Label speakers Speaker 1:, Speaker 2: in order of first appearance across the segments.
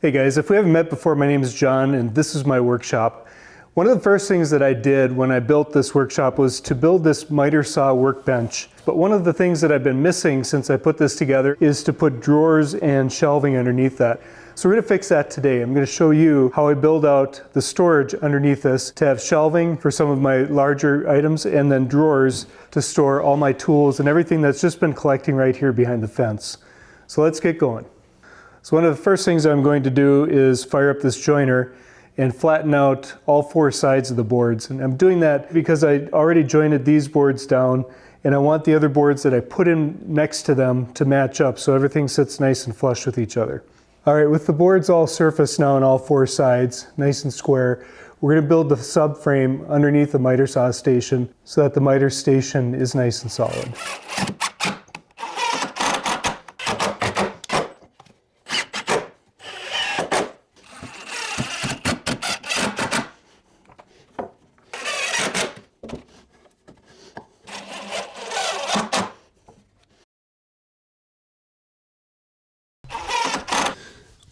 Speaker 1: Hey guys, if we haven't met before, my name is John and this is my workshop. One of the first things that I did when I built this workshop was to build this miter saw workbench. But one of the things that I've been missing since I put this together is to put drawers and shelving underneath that. So we're going to fix that today. I'm going to show you how I build out the storage underneath this to have shelving for some of my larger items and then drawers to store all my tools and everything that's just been collecting right here behind the fence. So let's get going. So one of the first things I'm going to do is fire up this joiner and flatten out all four sides of the boards. And I'm doing that because I already jointed these boards down and I want the other boards that I put in next to them to match up so everything sits nice and flush with each other. All right, with the boards all surfaced now on all four sides, nice and square, we're going to build the subframe underneath the miter saw station so that the miter station is nice and solid.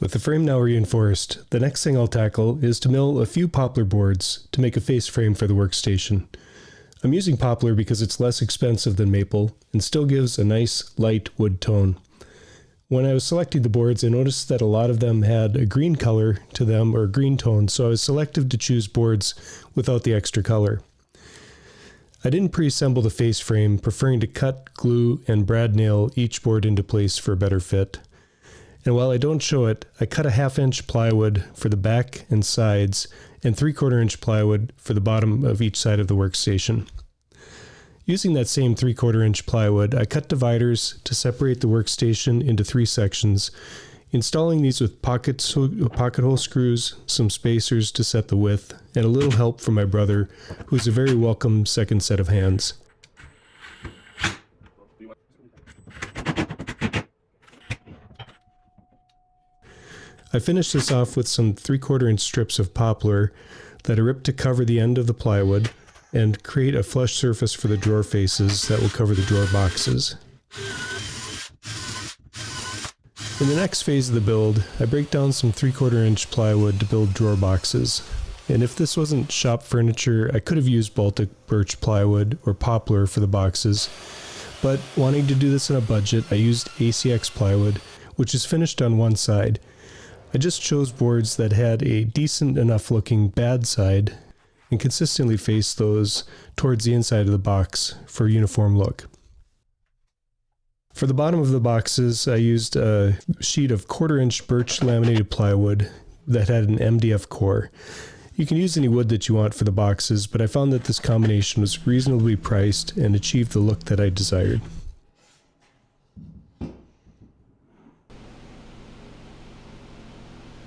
Speaker 1: With the frame now reinforced, the next thing I'll tackle is to mill a few poplar boards to make a face frame for the workstation. I'm using poplar because it's less expensive than maple and still gives a nice light wood tone. When I was selecting the boards, I noticed that a lot of them had a green color to them or a green tone, so I was selective to choose boards without the extra color. I didn't pre-assemble the face frame, preferring to cut, glue, and brad nail each board into place for a better fit. And while I don't show it, I cut a 1/2 inch plywood for the back and sides and 3/4 inch plywood for the bottom of each side of the workstation. Using that same 3/4 inch plywood, I cut dividers to separate the workstation into 3 sections, installing these with pocket hole screws, some spacers to set the width, and a little help from my brother, who's a very welcome second set of hands. I finished this off with some 3/4 inch strips of poplar that I ripped to cover the end of the plywood and create a flush surface for the drawer faces that will cover the drawer boxes. In the next phase of the build, I break down some 3/4 inch plywood to build drawer boxes. And if this wasn't shop furniture, I could have used Baltic birch plywood or poplar for the boxes. But wanting to do this on a budget, I used ACX plywood, which is finished on one side. I just chose boards that had a decent enough looking bad side and consistently faced those towards the inside of the box for a uniform look. For the bottom of the boxes, I used a sheet of 1/4 inch birch laminated plywood that had an MDF core. You can use any wood that you want for the boxes, but I found that this combination was reasonably priced and achieved the look that I desired.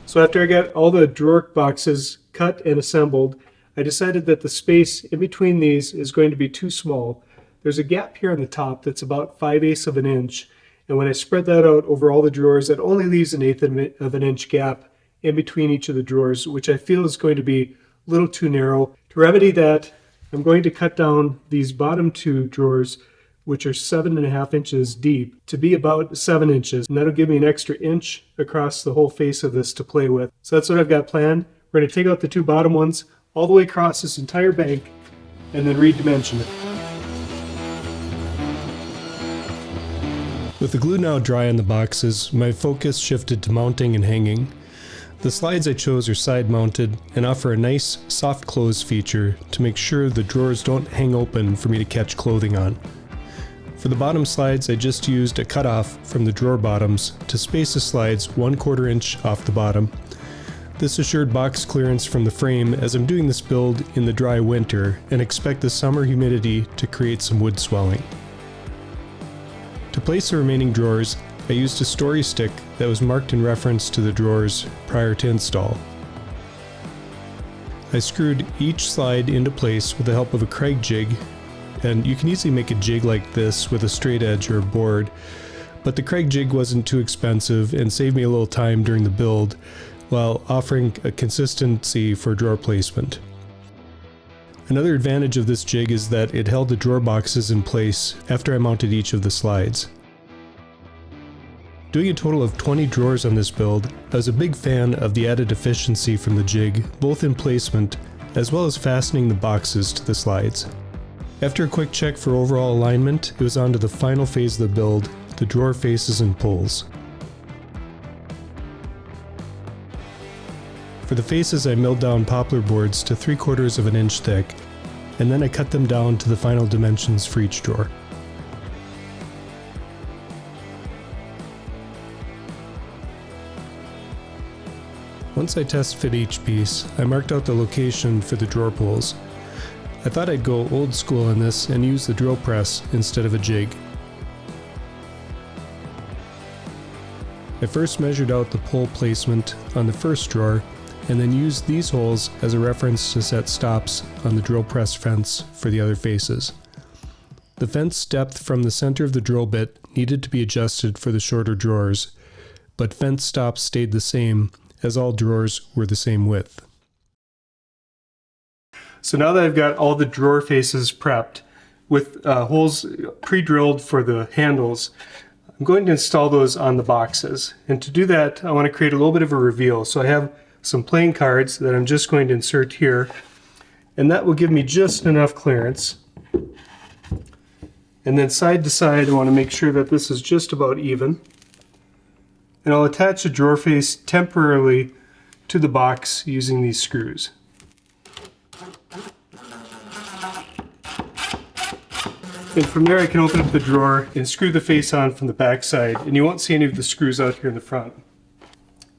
Speaker 1: So after I got all the drawer boxes cut and assembled, I decided that the space in between these is going to be too small. There's a gap here on the top that's about 5/8 of an inch, and when I spread that out over all the drawers, it only leaves an 1/8 of an inch gap in between each of the drawers, which I feel is going to be a little too narrow. To remedy that, I'm going to cut down these bottom 2 drawers, which are 7.5 inches deep, to be about 7 inches. And that'll give me an extra inch across the whole face of this to play with. So that's what I've got planned. We're going to take out the 2 bottom ones all the way across this entire bank and then redimension it. With the glue now dry on the boxes, my focus shifted to mounting and hanging. The slides I chose are side mounted and offer a nice soft close feature to make sure the drawers don't hang open for me to catch clothing on. For the bottom slides, I just used a cutoff from the drawer bottoms to space the slides 1/4 inch off the bottom. This assured box clearance from the frame as I'm doing this build in the dry winter and expect the summer humidity to create some wood swelling. To place the remaining drawers, I used a story stick that was marked in reference to the drawers prior to install. I screwed each slide into place with the help of a Craig jig, and you can easily make a jig like this with a straight edge or a board, but the Craig jig wasn't too expensive and saved me a little time during the build while offering a consistency for drawer placement. Another advantage of this jig is that it held the drawer boxes in place after I mounted each of the slides. Doing a total of 20 drawers on this build, I was a big fan of the added efficiency from the jig, both in placement as well as fastening the boxes to the slides. After a quick check for overall alignment, it was on to the final phase of the build, the drawer faces and pulls. For the faces, I milled down poplar boards to 3/4 of an inch thick, and then I cut them down to the final dimensions for each drawer. Once I test fit each piece, I marked out the location for the drawer pulls. I thought I'd go old school on this and use the drill press instead of a jig. I first measured out the pull placement on the first drawer, and then used these holes as a reference to set stops on the drill press fence for the other faces. The fence depth from the center of the drill bit needed to be adjusted for the shorter drawers, but fence stops stayed the same as all drawers were the same width. So now that I've got all the drawer faces prepped with holes pre-drilled for the handles, I'm going to install those on the boxes. And to do that, I want to create a little bit of a reveal. So I have some playing cards that I'm just going to insert here, and that will give me just enough clearance. And then side to side, I want to make sure that this is just about even. And I'll attach a drawer face temporarily to the box using these screws. And from there I can open up the drawer and screw the face on from the back side, and you won't see any of the screws out here in the front.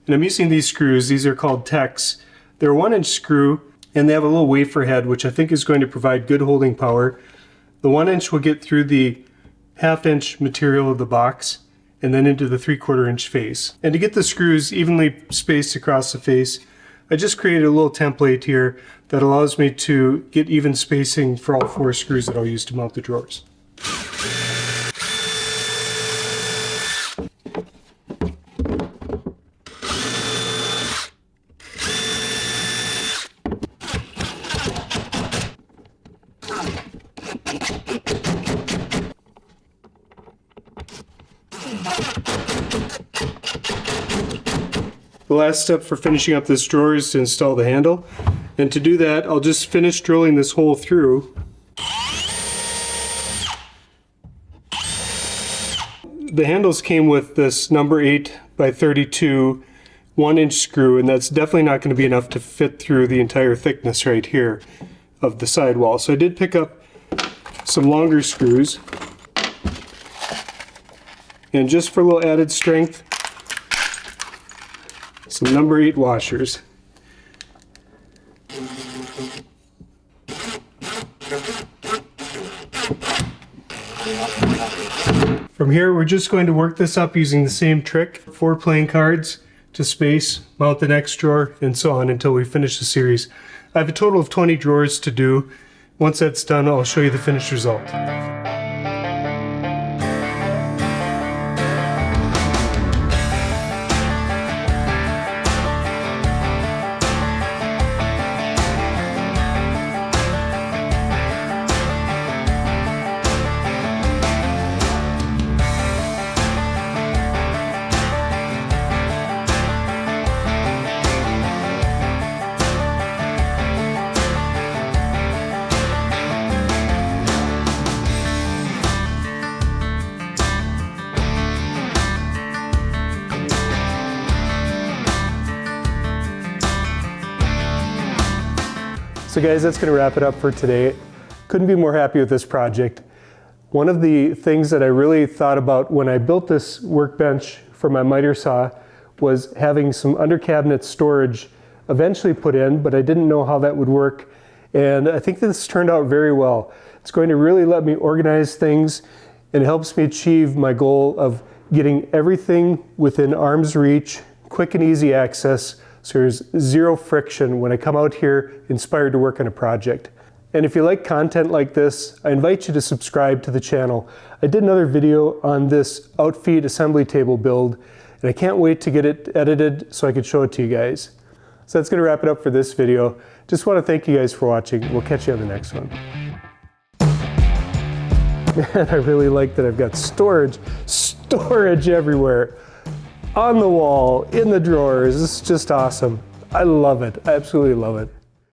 Speaker 1: And I'm using these screws. These are called Techs. They're a 1-inch screw, and they have a little wafer head, which I think is going to provide good holding power. The 1-inch will get through the 1/2-inch material of the box and then into the 3/4-inch face. And to get the screws evenly spaced across the face, I just created a little template here that allows me to get even spacing for all 4 screws that I'll use to mount the drawers. The last step for finishing up this drawer is to install the handle. And to do that, I'll just finish drilling this hole through. The handles came with this number 8 by 32 1-inch screw, and that's definitely not going to be enough to fit through the entire thickness right here of the sidewall. So I did pick up some longer screws. And just for a little added strength, some number 8 washers. From here, we're just going to work this up using the same trick. 4 playing cards to space, mount the next drawer, and so on until we finish the series. I have a total of 20 drawers to do. Once that's done, I'll show you the finished result. So guys, that's going to wrap it up for today. Couldn't be more happy with this project. One of the things that I really thought about when I built this workbench for my miter saw was having some under cabinet storage eventually put in, but I didn't know how that would work. And I think this turned out very well. It's going to really let me organize things, and it helps me achieve my goal of getting everything within arm's reach, quick and easy access, so there's zero friction when I come out here inspired to work on a project. And if you like content like this, I invite you to subscribe to the channel. I did another video on this outfeed assembly table build, and I can't wait to get it edited so I can show it to you guys. So that's going to wrap it up for this video. Just want to thank you guys for watching. We'll catch you on the next one. Man, I really like that I've got storage everywhere. on the wall, in the drawers. This is just awesome. I love it. I absolutely love it.